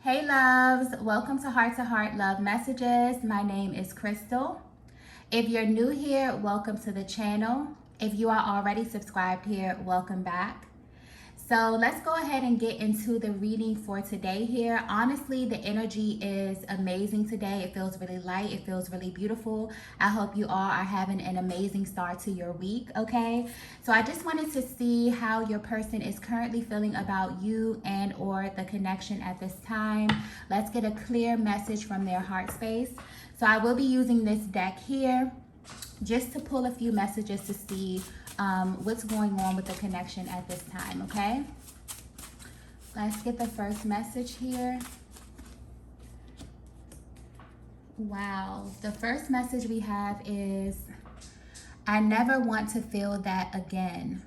Hey loves, welcome to Heart Love Messages. My name is Crystal. If you're new here, welcome to the channel. If you are already subscribed here, welcome back. So let's go ahead and get into the reading for today here. Honestly, the energy is amazing today. It feels really light. It feels really beautiful. I hope you all are having an amazing start to your week, okay? So I just wanted to see how your person is currently feeling about you and or the connection at this time. Let's get a clear message from their heart space. So I will be using this deck here just to pull a few messages to see what's going on with the connection at this time, okay? Let's get the first message here. Wow, the first message we have is, I never want to feel that again.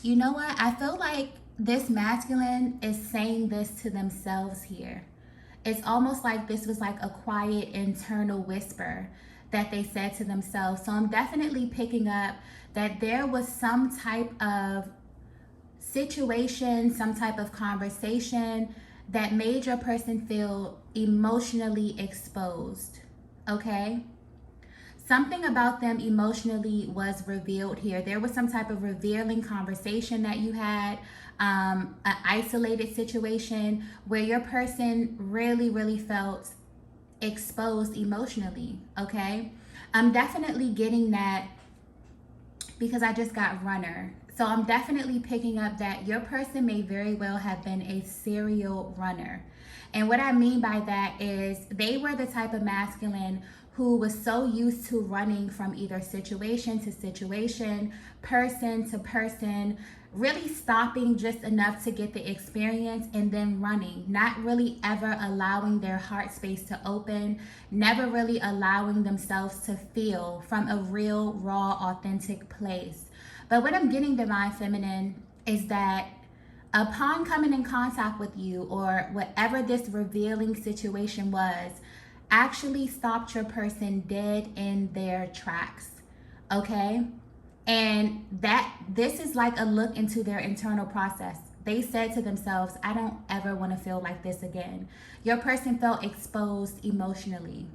You know what? I feel like this masculine is saying this to themselves here. It's almost like this was like a quiet internal whisper that they said to themselves. So I'm definitely picking up that there was some type of situation, some type of conversation that made your person feel emotionally exposed, okay? Something about them emotionally was revealed here. There was some type of revealing conversation that you had, an isolated situation where your person really felt exposed emotionally, okay? I'm definitely getting that because I just got runner. So I'm definitely picking up that your person may very well have been a serial runner. And what I mean by that is they were the type of masculine who was so used to running from either situation to situation, person to person, really stopping just enough to get the experience and then running, not really ever allowing their heart space to open, never really allowing themselves to feel from a real, raw, authentic place. But what I'm getting, Divine Feminine, is that upon coming in contact with you, or whatever this revealing situation was, actually stopped your person dead in their tracks, okay? And that this is like a look into their internal process. They said to themselves, I don't ever want to feel like this again. Your person felt exposed emotionally.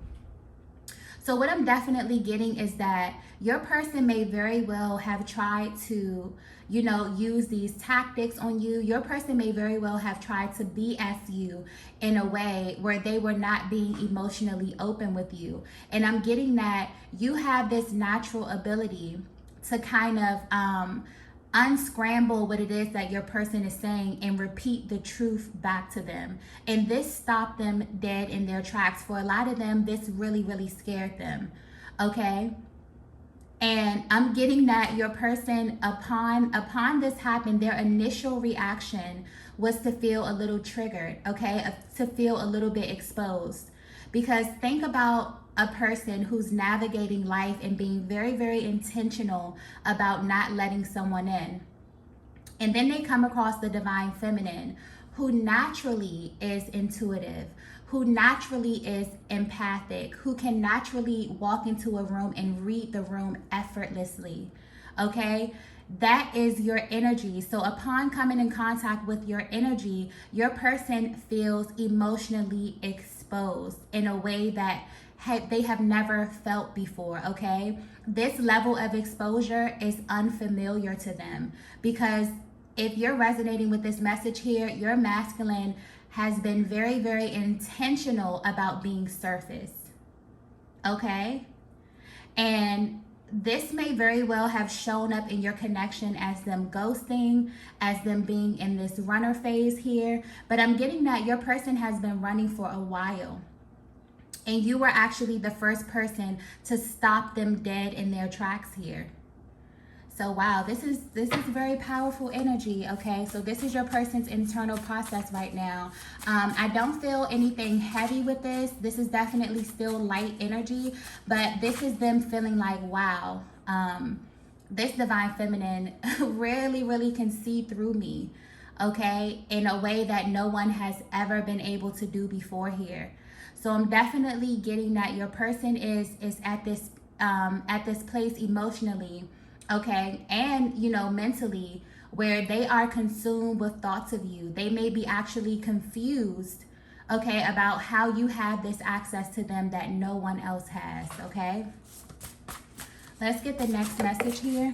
So what I'm definitely getting is that your person may very well have tried to, use these tactics on you. Your person may very well have tried to BS you in a way where they were not being emotionally open with you. And I'm getting that you have this natural ability to kind of unscramble what it is that your person is saying and repeat the truth back to them. And this stopped them dead in their tracks. For a lot of them, this really scared them, okay? And I'm getting that your person, upon this happened, their initial reaction was to feel a little triggered, okay? To feel a little bit exposed. Because think about a person who's navigating life and being very intentional about not letting someone in. And then they come across the Divine Feminine, who naturally is intuitive, who naturally is empathic, who can naturally walk into a room and read the room effortlessly, okay? That is your energy. So upon coming in contact with your energy, your person feels emotionally exposed in a way that they have never felt before, okay? This level of exposure is unfamiliar to them, because if you're resonating with this message here, your masculine has been very intentional about being surface, okay? And this may very well have shown up in your connection as them ghosting, as them being in this runner phase here. But I'm getting that your person has been running for a while. And you were actually the first person to stop them dead in their tracks here. So wow, this is very powerful energy, okay? So this is your person's internal process right now. I don't feel anything heavy with this. This is definitely still light energy, but this is them feeling like, wow, this Divine Feminine really can see through me, okay? In a way that no one has ever been able to do before here. So I'm definitely getting that your person is at this place emotionally, okay, and mentally, where they are consumed with thoughts of you. They may be actually confused, okay, about how you have this access to them that no one else has, okay? Let's get the next message here.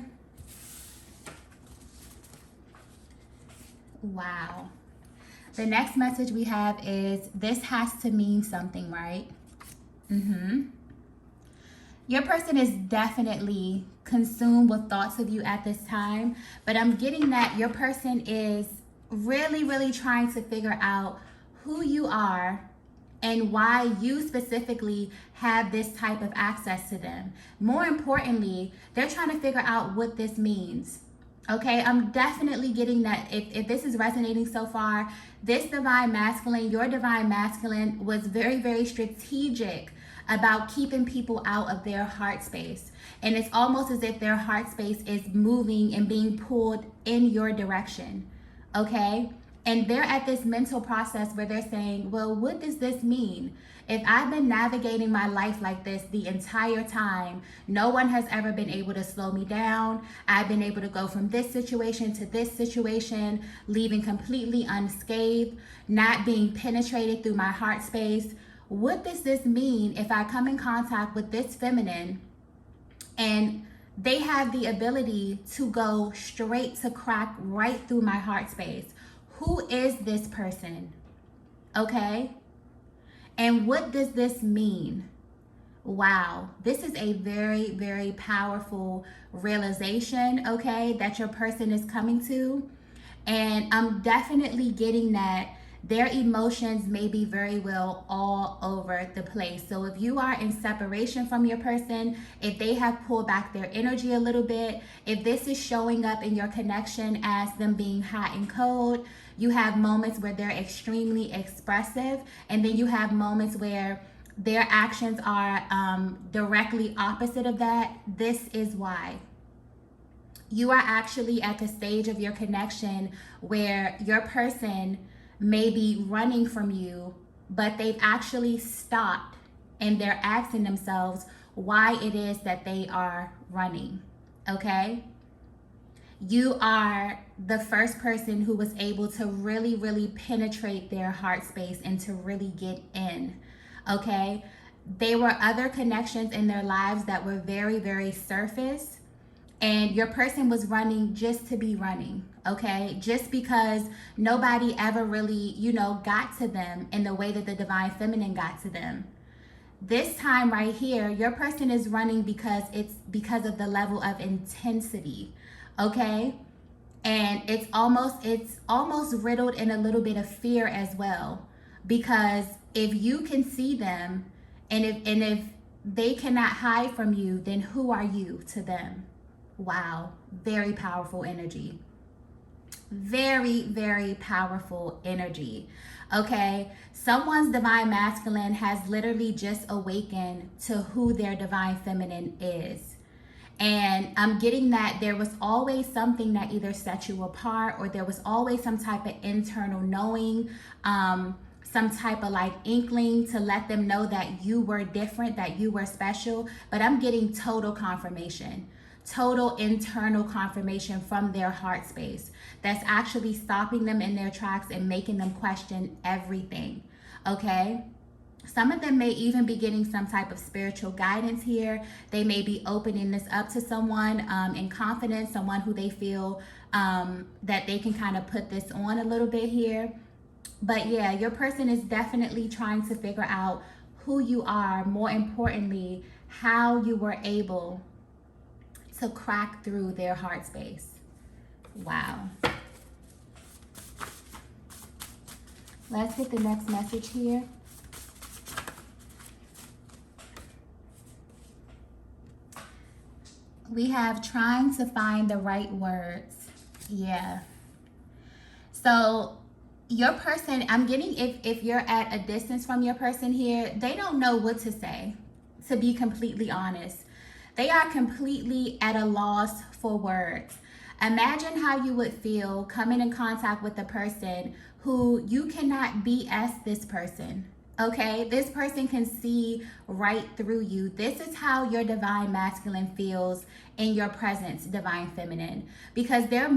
Wow. The next message we have is, this has to mean something, right? Your person is definitely consumed with thoughts of you at this time, but I'm getting that your person is really, really trying to figure out who you are and why you specifically have this type of access to them. More importantly, they're trying to figure out what this means. Okay, I'm definitely getting that if this is resonating so far, this divine masculine, your divine masculine was very, very strategic about keeping people out of their heart space. And it's almost as if their heart space is moving and being pulled in your direction. Okay? And they're at this mental process where they're saying, well, what does this mean? If I've been navigating my life like this the entire time, no one has ever been able to slow me down. I've been able to go from this situation to this situation, leaving completely unscathed, not being penetrated through my heart space. What does this mean if I come in contact with this feminine and they have the ability to go straight to crack right through my heart space? Who is this person? Okay? And what does this mean? Wow, this is a very, very powerful realization, okay, that your person is coming to. And I'm definitely getting that their emotions may be very well all over the place. So if you are in separation from your person, if they have pulled back their energy a little bit, if this is showing up in your connection as them being hot and cold, you have moments where they're extremely expressive, and then you have moments where their actions are directly opposite of that. This is why. You are actually at the stage of your connection where your person may be running from you, but they've actually stopped and they're asking themselves why it is that they are running, okay? You are the first person who was able to really, really penetrate their heart space and to really get in, okay? There were other connections in their lives that were very, very surface, and your person was running just to be running, okay? Just because nobody ever really, got to them in the way that the divine feminine got to them. This time right here, your person is running because it's because of the level of intensity, okay? And it's almost riddled in a little bit of fear as well, because if you can see them and if they cannot hide from you, then who are you to them? Wow, very powerful energy. Very, very powerful energy. Okay, someone's divine masculine has literally just awakened to who their divine feminine is. And I'm getting that there was always something that either set you apart, or there was always some type of internal knowing, some type of like inkling to let them know that you were different, that you were special. But I'm getting total confirmation. Total internal confirmation from their heart space that's actually stopping them in their tracks and making them question everything, okay? Some of them may even be getting some type of spiritual guidance here. They may be opening this up to someone in confidence, someone who they feel that they can kind of put this on a little bit here. But yeah, your person is definitely trying to figure out who you are, more importantly, how you were able to crack through their heart space. Wow. Let's get the next message here. We have trying to find the right words. Yeah. So your person, I'm getting, if you're at a distance from your person here, they don't know what to say, to be completely honest. They are completely at a loss for words. Imagine how you would feel coming in contact with a person who you cannot BS this person, Okay, this person can see right through you. This is how your divine masculine feels in your presence, divine feminine, because their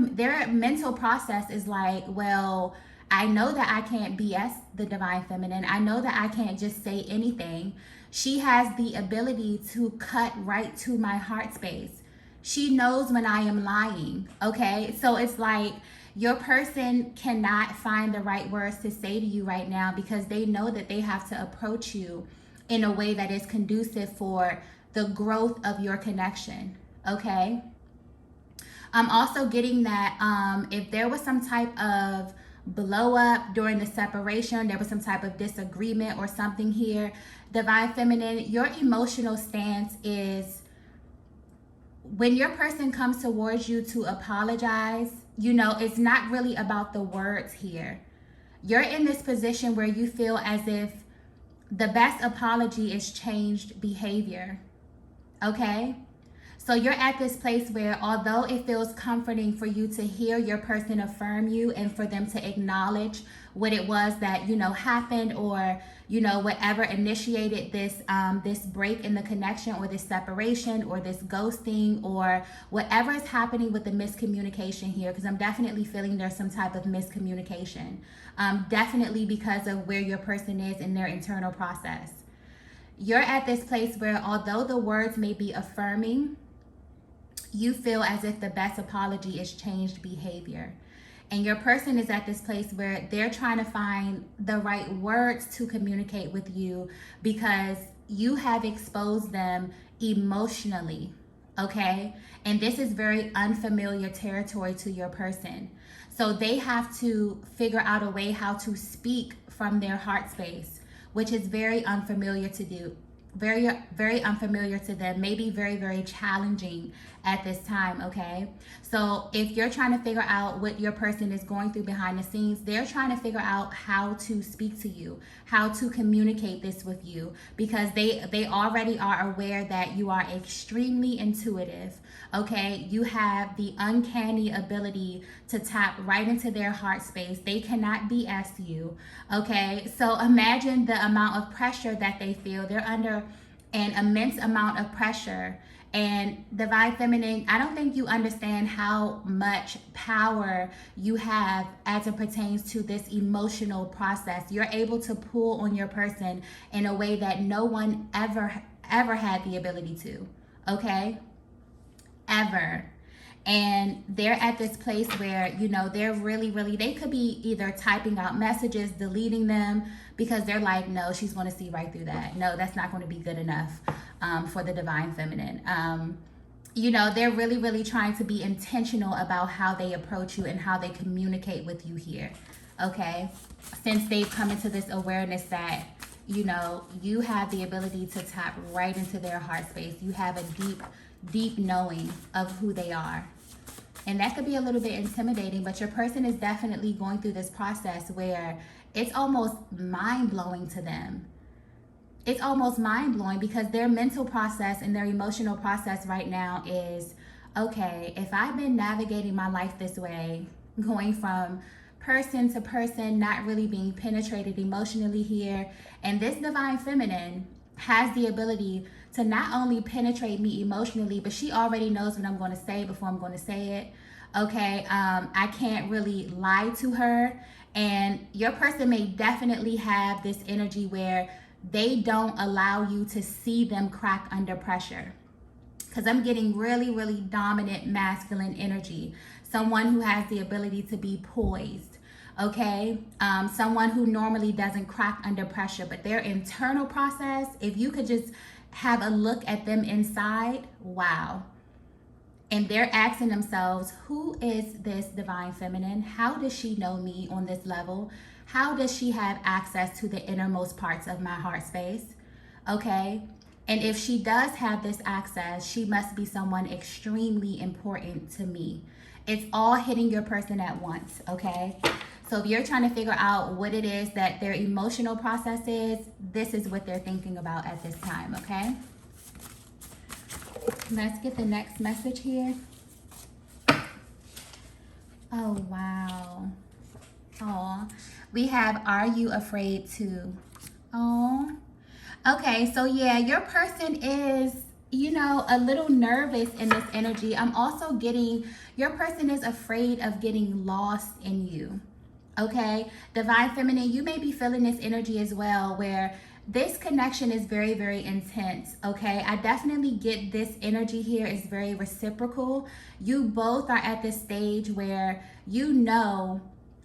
mental process is like, well, I know that I can't BS the divine feminine. I know that I can't just say anything. She has the ability to cut right to my heart space. She knows when I am lying. Okay, so it's like your person cannot find the right words to say to you right now because they know that they have to approach you in a way that is conducive for the growth of your connection. Okay, I'm also getting that if there was some type of blow up during the separation, there was some type of disagreement or something here, divine feminine, your emotional stance is when your person comes towards you to apologize, it's not really about the words here. You're in this position where you feel as if the best apology is changed behavior. Okay? So you're at this place where, although it feels comforting for you to hear your person affirm you and for them to acknowledge what it was that happened, or whatever initiated this break in the connection, or this separation, or this ghosting, or whatever is happening with the miscommunication here, because I'm definitely feeling there's some type of miscommunication, definitely because of where your person is in their internal process. You're at this place where, although the words may be affirming, you feel as if the best apology is changed behavior. And your person is at this place where they're trying to find the right words to communicate with you because you have exposed them emotionally. Okay? And this is very unfamiliar territory to your person. So they have to figure out a way how to speak from their heart space, which is very unfamiliar to do. Very, very unfamiliar to them, maybe very, very challenging at this time. Okay, so if you're trying to figure out what your person is going through behind the scenes, they're trying to figure out how to speak to you, how to communicate this with you, because they already are aware that you are extremely intuitive. Okay, you have the uncanny ability to tap right into their heart space. They cannot BS you. Okay, so imagine the amount of pressure that they feel. They're under an immense amount of pressure. And divine feminine, I don't think you understand how much power you have as it pertains to this emotional process. You're able to pull on your person in a way that no one ever had the ability to. Okay? Ever. And they're at this place where, they're really, they could be either typing out messages, deleting them, because they're like, no, she's going to see right through that. No, that's not going to be good enough for the divine feminine. They're really, really trying to be intentional about how they approach you and how they communicate with you here. Okay? Since they've come into this awareness that, you have the ability to tap right into their heart space. You have a deep knowing of who they are. And that could be a little bit intimidating, but your person is definitely going through this process where it's almost mind-blowing to them. It's almost mind-blowing because their mental process and their emotional process right now is, okay, if I've been navigating my life this way, going from person to person, not really being penetrated emotionally here, and this divine feminine has the ability to not only penetrate me emotionally, but she already knows what I'm going to say before I'm going to say it. Okay, I can't really lie to her. And your person may definitely have this energy where they don't allow you to see them crack under pressure. Because I'm getting really, really dominant masculine energy. Someone who has the ability to be poised. Okay, someone who normally doesn't crack under pressure, but their internal process, if you could just have a look at them inside, wow. And they're asking themselves, who is this divine feminine? How does she know me on this level? How does she have access to the innermost parts of my heart space? Okay, and if she does have this access, she must be someone extremely important to me. It's all hitting your person at once. Okay, so if you're trying to figure out what it is that their emotional process is, this is what they're thinking about at this time. Okay, let's get the next message here. Oh, wow. Oh, we have, are you afraid to? Oh, okay. So yeah, your person is, a little nervous in this energy. I'm also getting your person is afraid of getting lost in you. Okay, Divine Feminine, you may be feeling this energy as well, where this connection is very, very intense. Okay, I definitely get this energy here is very reciprocal. You both are at this stage where you know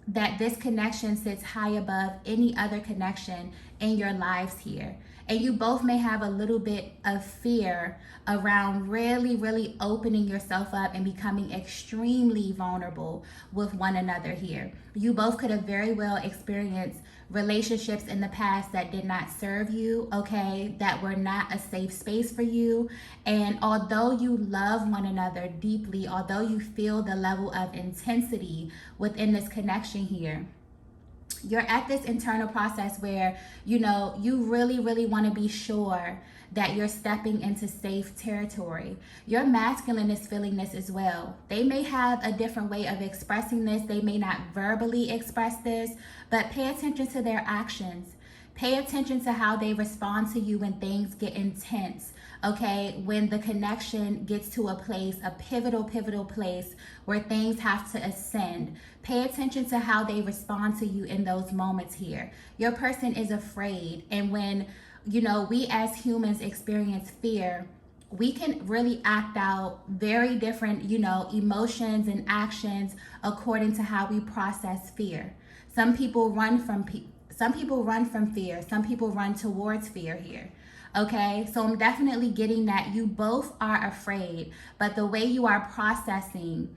that this connection sits high above any other connection in your lives here. And you both may have a little bit of fear around really, really opening yourself up and becoming extremely vulnerable with one another here. You both could have very well experienced relationships in the past that did not serve you, okay, that were not a safe space for you. And although you love one another deeply, although you feel the level of intensity within this connection here, you're at this internal process where you really, really want to be sure that you're stepping into safe territory. Your masculine is feeling this as well. They may have a different way of expressing this. They may not verbally express this, but pay attention to their actions. Pay attention to how they respond to you when things get intense. Okay, when the connection gets to a place, a pivotal place where things have to ascend. Pay attention to how they respond to you in those moments here. Your person is afraid, and when we as humans experience fear, we can really act out very different, emotions and actions according to how we process fear. Some people run from some people run from fear. Some people run towards fear here. Okay, so I'm definitely getting that you both are afraid, but the way you are processing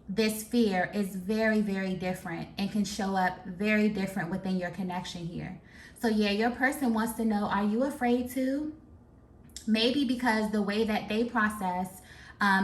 this fear is very, very different and can show up very different within your connection here. So yeah, your person wants to know, are you afraid too? Maybe because the way that they process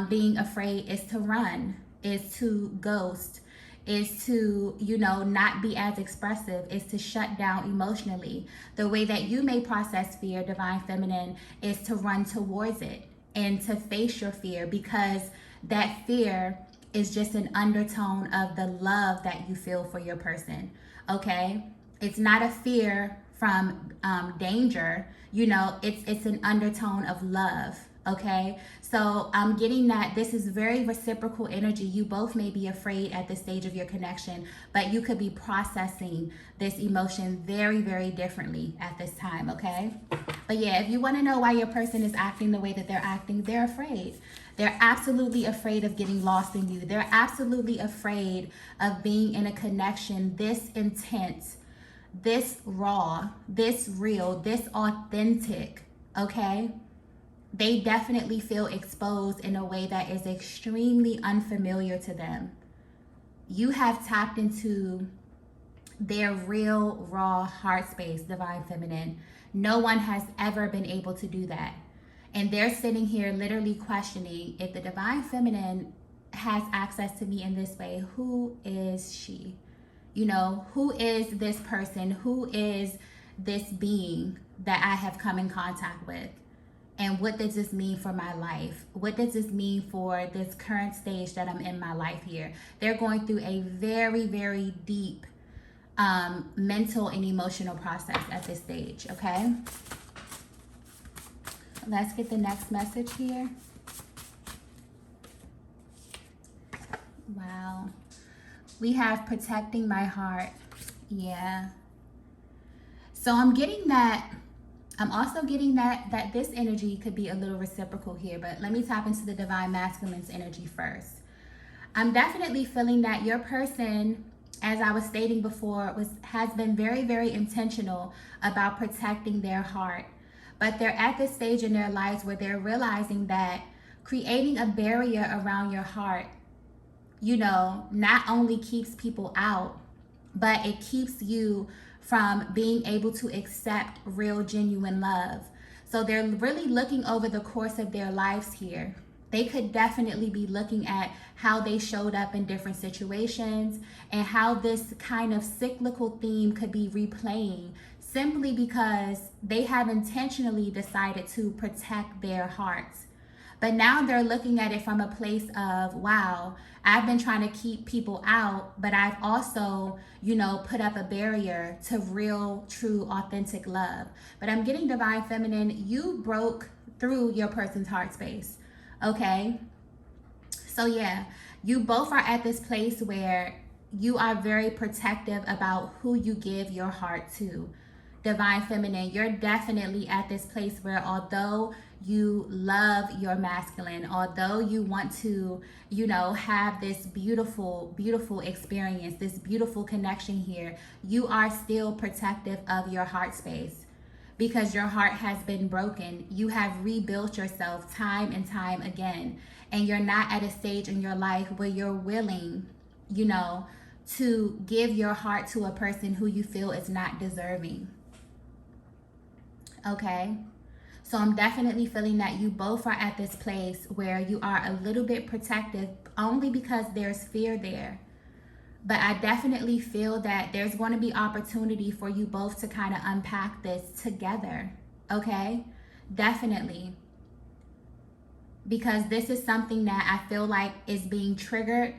being afraid is to run, is to ghost, is to, not be as expressive, is to shut down emotionally. The way that you may process fear, Divine Feminine, is to run towards it and to face your fear, because that fear is just an undertone of the love that you feel for your person. Okay, it's not a fear from danger. It's an undertone of love. Okay, so I'm getting that this is very reciprocal energy. You both may be afraid at this stage of your connection, but you could be processing this emotion very, very differently at this time. Okay, but yeah, if you want to know why your person is acting the way that they're acting, they're afraid. They're absolutely afraid of getting lost in you. They're absolutely afraid of being in a connection this intense, this raw, this real, this authentic. Okay, they definitely feel exposed in a way that is extremely unfamiliar to them. You have tapped into their real, raw heart space, Divine Feminine. No one has ever been able to do that. And they're sitting here literally questioning, if the Divine Feminine has access to me in this way, who is she? Who is this person? Who is this being that I have come in contact with? And what does this mean for my life? What does this mean for this current stage that I'm in my life here? They're going through a very, very deep mental and emotional process at this stage, okay? Let's get the next message here. Wow. We have protecting my heart. Yeah. So I'm getting that. I'm also getting that this energy could be a little reciprocal here, but let me tap into the Divine Masculine's energy first. I'm definitely feeling that your person, as I was stating before, has been very, very intentional about protecting their heart. But they're at this stage in their lives where they're realizing that creating a barrier around your heart, not only keeps people out, but it keeps you from being able to accept real, genuine love. So they're really looking over the course of their lives here. They could definitely be looking at how they showed up in different situations and how this kind of cyclical theme could be replaying, simply because they have intentionally decided to protect their hearts. But now they're looking at it from a place of, wow, I've been trying to keep people out, but I've also, put up a barrier to real, true, authentic love. But I'm getting divine feminine, you broke through your person's heart space. Okay? So yeah, you both are at this place where you are very protective about who you give your heart to. Divine feminine, you're definitely at this place where although you love your masculine, although you want to, have this beautiful, beautiful experience, this beautiful connection here, you are still protective of your heart space because your heart has been broken. You have rebuilt yourself time and time again. And you're not at a stage in your life where you're willing, to give your heart to a person who you feel is not deserving. Okay? So I'm definitely feeling that you both are at this place where you are a little bit protective only because there's fear there. But I definitely feel that there's going to be opportunity for you both to kind of unpack this together. Okay? Definitely. Because this is something that I feel like is being triggered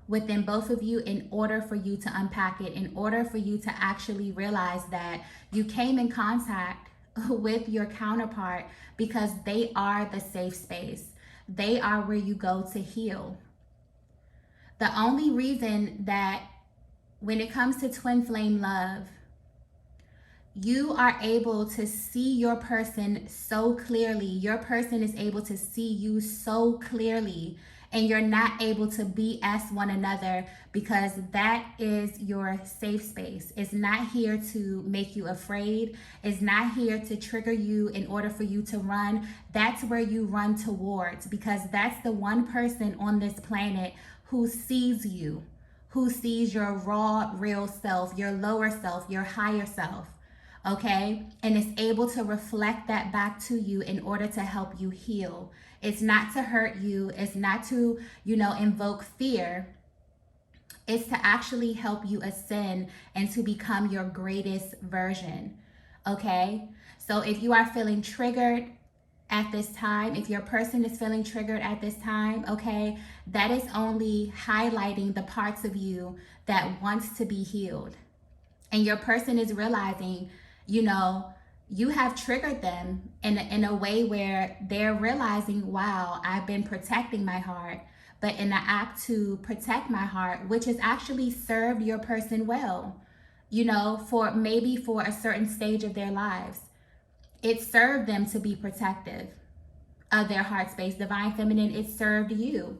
within both of you in order for you to unpack it, in order for you to actually realize that you came in contact with your counterpart because they are the safe space. They are where you go to heal. The only reason that when it comes to twin flame love, you are able to see your person so clearly. Your person is able to see you so clearly, and you're not able to BS one another because that is your safe space. It's not here to make you afraid. It's not here to trigger you in order for you to run. That's where you run towards because that's the one person on this planet who sees you, who sees your raw, real self, your lower self, your higher self. Okay, and it's able to reflect that back to you in order to help you heal. It's not to hurt you. It's not to, invoke fear. It's to actually help you ascend and to become your greatest version. Okay, so if you are feeling triggered at this time, if your person is feeling triggered at this time, okay, that is only highlighting the parts of you that wants to be healed. And your person is realizing, you have triggered them in a way where they're realizing, wow, I've been protecting my heart. But in the act to protect my heart, which has actually served your person well, for a certain stage of their lives, it served them to be protective of their heart space. Divine feminine, it served you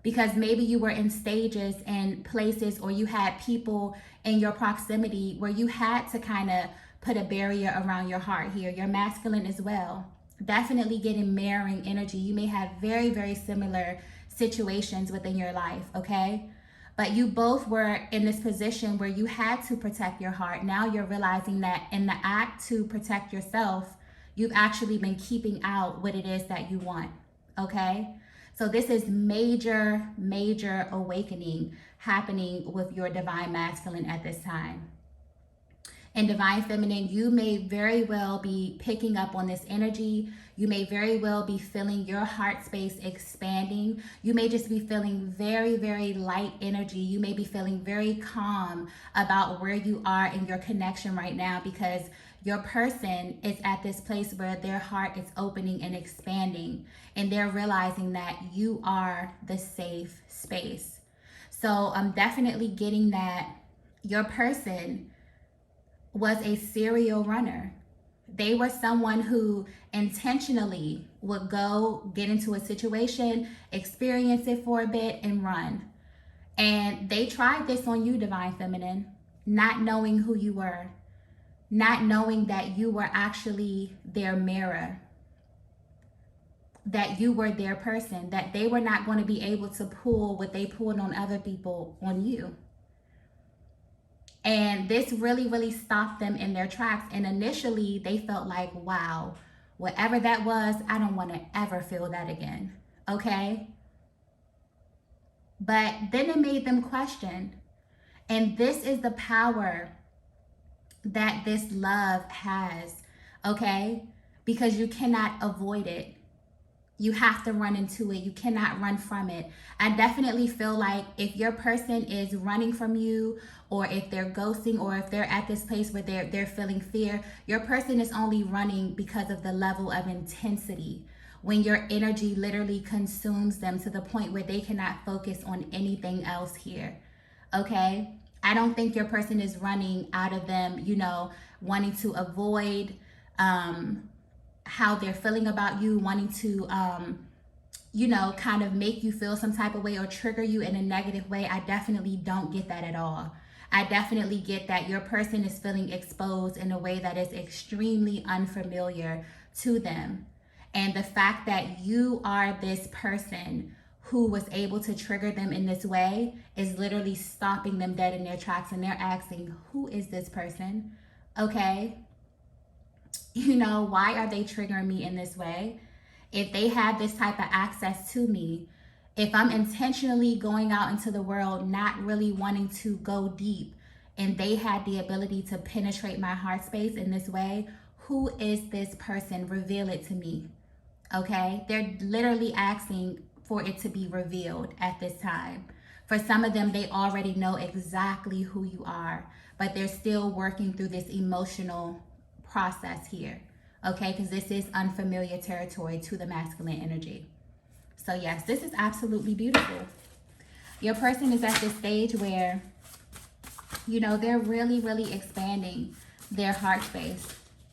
because maybe you were in stages and places, or you had people in your proximity where you had to kind of put a barrier around your heart here. Your masculine as well. Definitely getting mirroring energy. You may have very, very similar situations within your life, okay? But you both were in this position where you had to protect your heart. Now you're realizing that in the act to protect yourself, you've actually been keeping out what it is that you want, okay? So this is major, major awakening happening with your divine masculine at this time. And divine feminine, you may very well be picking up on this energy. You may very well be feeling your heart space expanding. You may just be feeling very, very light energy. You may be feeling very calm about where you are in your connection right now because your person is at this place where their heart is opening and expanding, and they're realizing that you are the safe space. So I'm definitely getting that your person was a serial runner. They were someone who intentionally would go get into a situation, experience it for a bit, and run. And they tried this on you, divine feminine, not knowing who you were, not knowing that you were actually their mirror, that you were their person, that they were not going to be able to pull what they pulled on other people on you. And this really, really stopped them in their tracks. And initially they felt like, wow, whatever that was, I don't want to ever feel that again. Okay? But then it made them question. And this is the power that this love has. Okay? Because you cannot avoid it. You have to run into it. You cannot run from it. I definitely feel like if your person is running from you, or if they're ghosting, or if they're at this place where they're feeling fear, your person is only running because of the level of intensity. When your energy literally consumes them to the point where they cannot focus on anything else here. Okay? I don't think your person is running out of them, you know, wanting to avoid how they're feeling about you, wanting to, you know, kind of make you feel some type of way or trigger you in a negative way. I definitely don't get that at all. I definitely get that your person is feeling exposed in a way that is extremely unfamiliar to them. And the fact that you are this person who was able to trigger them in this way is literally stopping them dead in their tracks, and they're asking, who is this person? Okay. You know, why are they triggering me in this way? If they had this type of access to me, if I'm intentionally going out into the world, not really wanting to go deep, and they had the ability to penetrate my heart space in this way, who is this person? Reveal it to me. Okay? They're literally asking for it to be revealed at this time. For some of them, they already know exactly who you are, but they're still working through this emotional process here. Okay? Because this is unfamiliar territory to the masculine energy. So yes, this is absolutely beautiful. Your person is at this stage where, you know, they're really expanding their heart space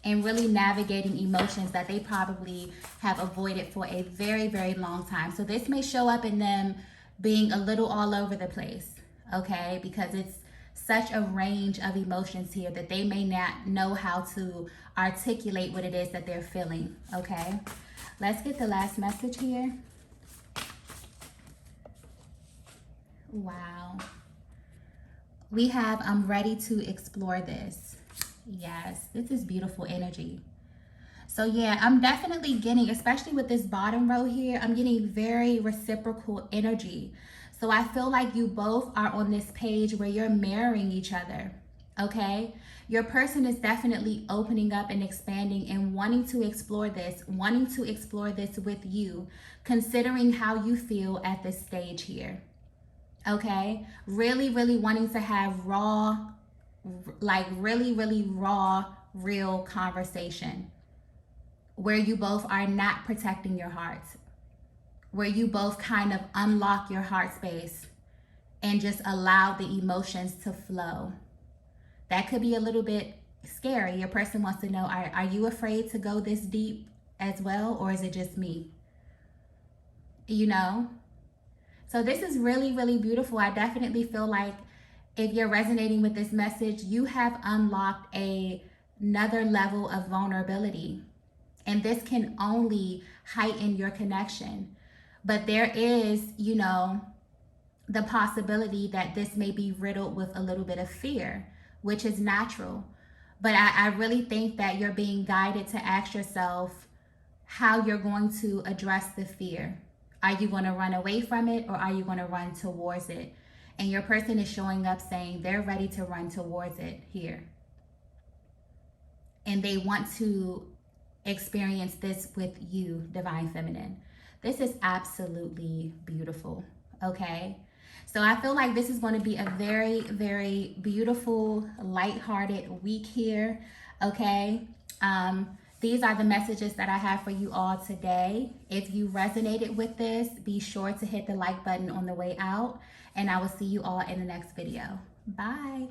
and really navigating emotions that they probably have avoided for a very long time. So this may show up in them being a little all over the place, okay? Because it's such a range of emotions here that they may not know how to articulate what it is that they're feeling, okay? Let's get the last message here. Wow. We have, I'm ready to explore this. Yes, this is beautiful energy. So yeah, I'm definitely getting, especially with this bottom row here, I'm getting very reciprocal energy. So I feel like you both are on this page where you're mirroring each other, okay? Your person is definitely opening up and expanding and wanting to explore this with you, considering how you feel at this stage here, okay? Really wanting to have raw, like really raw, real conversation where you both are not protecting your hearts, where you both kind of unlock your heart space and just allow the emotions to flow. That could be a little bit scary. Your person wants to know, are you afraid to go this deep as well, or is it just me? You know? So this is really beautiful. I definitely feel like if you're resonating with this message, you have unlocked another level of vulnerability. And this can only heighten your connection. But there is, you know, the possibility that this may be riddled with a little bit of fear, which is natural. But I really think that you're being guided to ask yourself how you're going to address the fear. Are you going to run away from it, or are you going to run towards it? And your person is showing up saying they're ready to run towards it here. And they want to experience this with you, Divine Feminine. This is absolutely beautiful, okay? So I feel like this is going to be a very beautiful, lighthearted week here, okay? These are the messages that I have for you all today. If you resonated with this, be sure to hit the like button on the way out, and I will see you all in the next video. Bye.